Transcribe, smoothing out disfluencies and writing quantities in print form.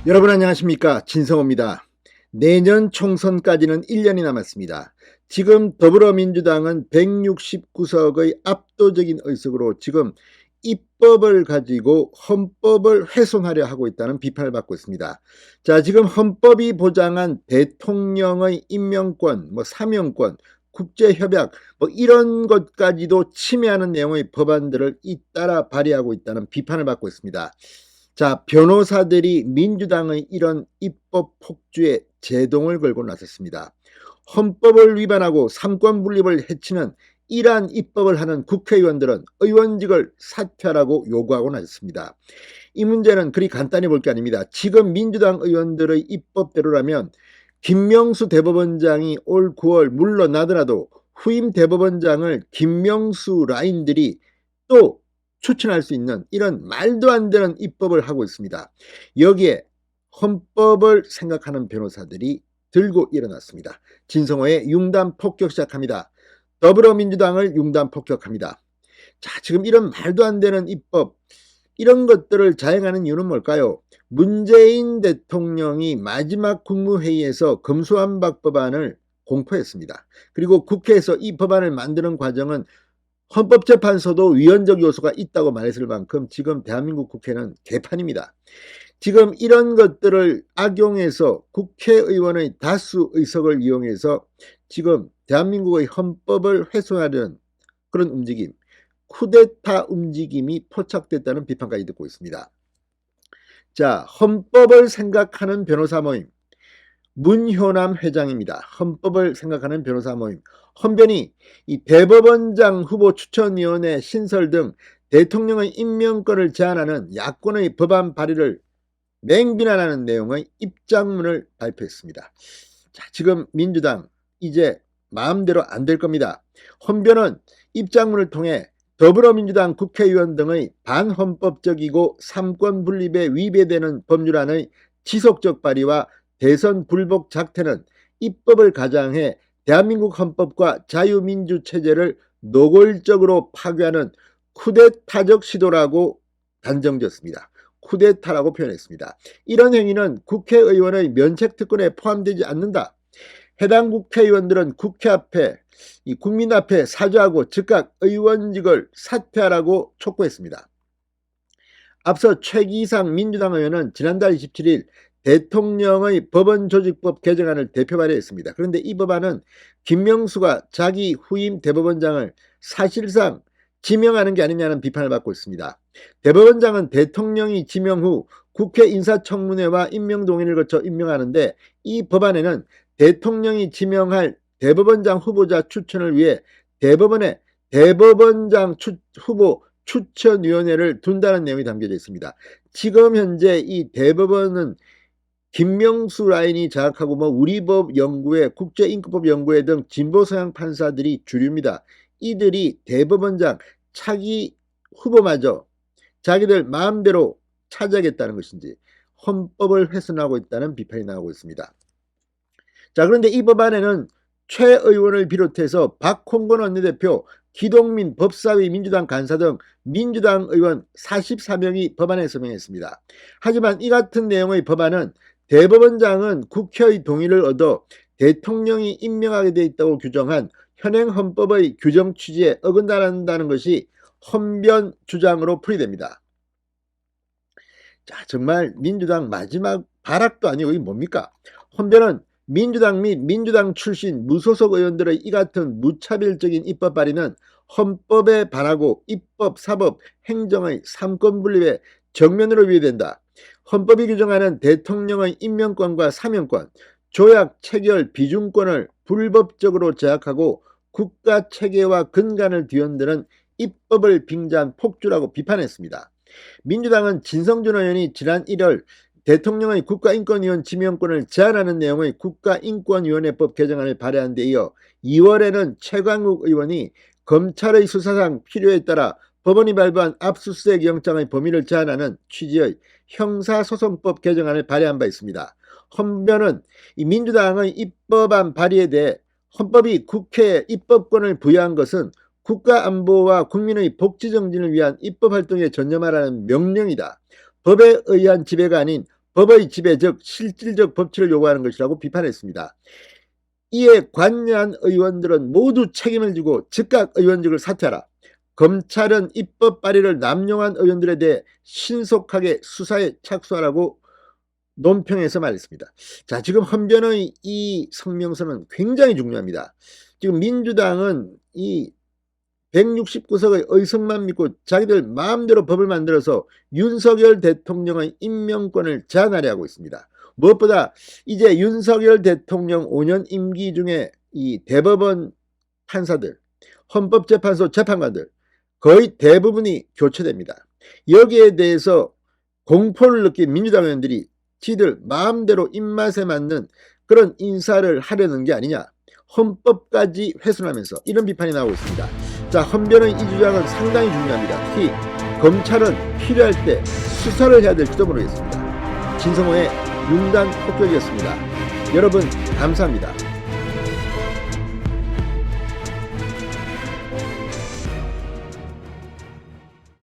여러분 안녕하십니까, 진성호입니다. 내년 총선까지는 1년이 남았습니다. 지금 더불어민주당은 169석의 압도적인 의석으로 지금 입법을 가지고 헌법을 훼손하려 하고 있다는 비판을 받고 있습니다. 자, 지금 헌법이 보장한 대통령의 임명권, 사명권, 국제협약 이런 것까지도 침해하는 내용의 법안들을 잇따라 발의하고 있다는 비판을 받고 있습니다. 자, 변호사들이 민주당의 이런 입법 폭주에 제동을 걸고 나섰습니다. 헌법을 위반하고 삼권 분립을 해치는 이러한 입법을 하는 국회의원들은 의원직을 사퇴하라고 요구하고 나섰습니다. 이 문제는 그리 간단히 볼 게 아닙니다. 지금 민주당 의원들의 입법대로라면 김명수 대법원장이 올 9월 물러나더라도 후임 대법원장을 김명수 라인들이 또 추천할 수 있는 이런 말도 안 되는 입법을 하고 있습니다. 여기에 헌법을 생각하는 변호사들이 들고 일어났습니다. 진성호의 융단 폭격 시작합니다. 더불어민주당을 융단 폭격합니다. 자, 지금 이런 말도 안 되는 입법, 이런 것들을 자행하는 이유는 뭘까요? 문재인 대통령이 마지막 국무회의에서 검수완박 법안을 공포했습니다. 그리고 국회에서 이 법안을 만드는 과정은 헌법재판소도 위헌적 요소가 있다고 말했을 만큼 지금 대한민국 국회는 개판입니다. 지금 이런 것들을 악용해서 국회의원의 다수 의석을 이용해서 지금 대한민국의 헌법을 훼손하려는 그런 움직임, 쿠데타 움직임이 포착됐다는 비판까지 듣고 있습니다. 자, 헌법을 생각하는 변호사 모임, 문효남 회장입니다. 헌법을 생각하는 변호사 모임. 헌변이 이 대법원장 후보 추천위원회 신설 등 대통령의 임명권을 제한하는 야권의 법안 발의를 맹비난하는 내용의 입장문을 발표했습니다. 자, 지금 민주당 이제 마음대로 안 될 겁니다. 헌변은 입장문을 통해 더불어민주당 국회의원 등의 반헌법적이고 삼권 분립에 위배되는 법률안의 지속적 발의와 대선 불복 작태는 입법을 가장해 대한민국 헌법과 자유민주 체제를 노골적으로 파괴하는 쿠데타적 시도라고 단정지었습니다. 쿠데타라고 표현했습니다. 이런 행위는 국회의원의 면책특권에 포함되지 않는다. 해당 국회의원들은 국회 앞에, 국민 앞에 사죄하고 즉각 의원직을 사퇴하라고 촉구했습니다. 앞서 최기상 민주당 의원은 지난달 27일 대통령의 법원조직법 개정안을 대표 발의했습니다. 그런데 이 법안은 김명수가 자기 후임 대법원장을 사실상 지명하는 게 아니냐는 비판을 받고 있습니다. 대법원장은 대통령이 지명 후 국회 인사청문회와 임명동의를 거쳐 임명하는데 이 법안에는 대통령이 지명할 대법원장 후보자 추천을 위해 대법원에 대법원장 후보 추천위원회를 둔다는 내용이 담겨져 있습니다. 지금 현재 이 대법원은 김명수 라인이 장악하고 우리법 연구회, 국제인권법 연구회 등 진보성향 판사들이 주류입니다. 이들이 대법원장 차기 후보마저 자기들 마음대로 차지하겠다는 것인지 헌법을 훼손하고 있다는 비판이 나오고 있습니다. 자, 그런데 이 법안에는 최 의원을 비롯해서 박홍근 원내대표, 기동민 법사위 민주당 간사 등 민주당 의원 44명이 법안에 서명했습니다. 하지만 이 같은 내용의 법안은 대법원장은 국회의 동의를 얻어 대통령이 임명하게 돼 있다고 규정한 현행 헌법의 규정 취지에 어긋난다는 것이 헌변 주장으로 풀이됩니다. 자, 정말 민주당 마지막 발악도 아니고 이게 뭡니까? 헌변은 민주당 및 민주당 출신 무소속 의원들의 이 같은 무차별적인 입법 발의는 헌법에 반하고 입법, 사법, 행정의 삼권 분립에 정면으로 위배된다. 헌법이 규정하는 대통령의 임명권과 사명권, 조약, 체결, 비준권을 불법적으로 제약하고 국가 체계와 근간을 뒤흔드는 입법을 빙자한 폭주라고 비판했습니다. 민주당은 진성준 의원이 지난 1월 대통령의 국가인권위원 지명권을 제한하는 내용의 국가인권위원회법 개정안을 발의한 데 이어 2월에는 최광욱 의원이 검찰의 수사상 필요에 따라 법원이 발부한 압수수색 영장의 범위를 제한하는 취지의 형사소송법 개정안을 발의한 바 있습니다. 헌변은 이 민주당의 입법안 발의에 대해 헌법이 국회에 입법권을 부여한 것은 국가안보와 국민의 복지 정진을 위한 입법활동에 전념하라는 명령이다. 법에 의한 지배가 아닌 법의 지배 즉 실질적 법치를 요구하는 것이라고 비판했습니다. 이에 관여한 의원들은 모두 책임을 지고 즉각 의원직을 사퇴하라. 검찰은 입법 발의를 남용한 의원들에 대해 신속하게 수사에 착수하라고 논평에서 말했습니다. 자, 지금 헌변의 이 성명서는 굉장히 중요합니다. 지금 민주당은 이 169석의 의석만 믿고 자기들 마음대로 법을 만들어서 윤석열 대통령의 임명권을 제한하려 하고 있습니다. 무엇보다 이제 윤석열 대통령 5년 임기 중에 이 대법원 판사들, 헌법재판소 재판관들 거의 대부분이 교체됩니다. 여기에 대해서 공포를 느낀 민주당 의원들이 지들 마음대로 입맛에 맞는 그런 인사를 하려는 게 아니냐, 헌법까지 훼손하면서 이런 비판이 나오고 있습니다. 자, 헌변의 이 주장은 상당히 중요합니다. 특히 검찰은 필요할 때 수사를 해야 될지도 모르겠습니다. 진성호의 융단 폭격이었습니다. 여러분 감사합니다.